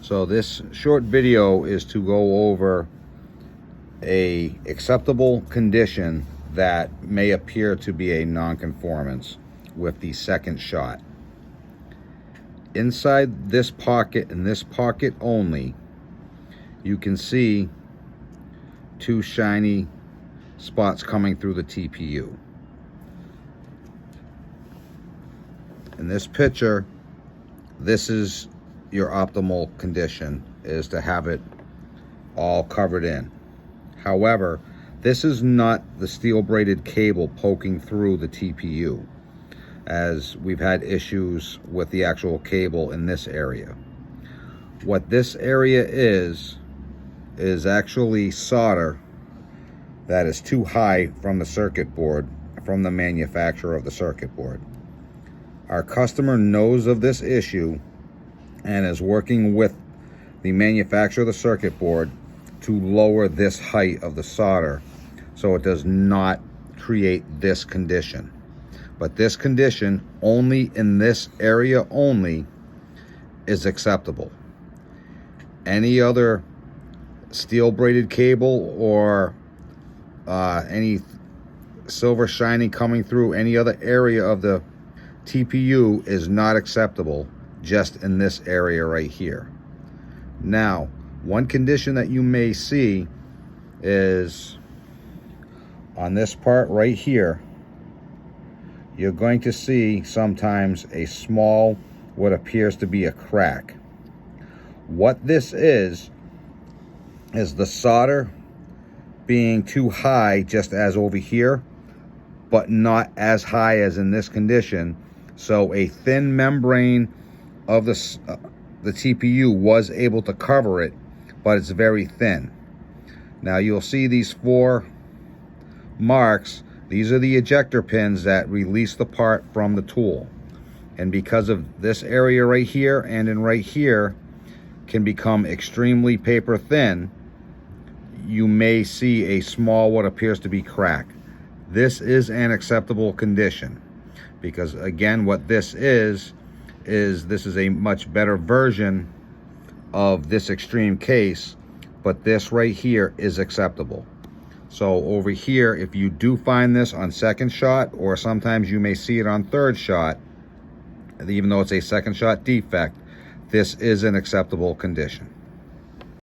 So this short video is to go over a acceptable condition that may appear to be a non-conformance with the second shot. Inside this pocket and this pocket only, you can see two shiny spots coming through the TPU. In this picture, this is your optimal condition, is to have it all covered in. However, this is not the steel braided cable poking through the TPU, as we've had issues with the actual cable in this area. What this area is actually solder that is too high from the circuit board, from the manufacturer of the circuit board. Our customer knows of this issue and is working with the manufacturer of the circuit board to lower this height of the solder so it does not create this condition. But this condition, only in this area only, is acceptable. Any other steel braided cable or any silver shining coming through any other area of the TPU is not acceptable, just in this area right here. Now, one condition that you may see is on this part right here, you're going to see sometimes a small, what appears to be a crack. What this is the solder being too high, just as over here, but not as high as in this condition. So a thin membrane of the TPU was able to cover it, but it's very thin. Now you'll see these 4 marks. These are the ejector pins that release the part from the tool. And because of this area right here and in right here can become extremely paper thin, you may see a small, what appears to be crack. This is an acceptable condition, because again, what this is a much better version of this extreme case, but this right here is acceptable. So over here, if you do find this on second shot, or sometimes you may see it on third shot, even though it's a second shot defect, this is an acceptable condition.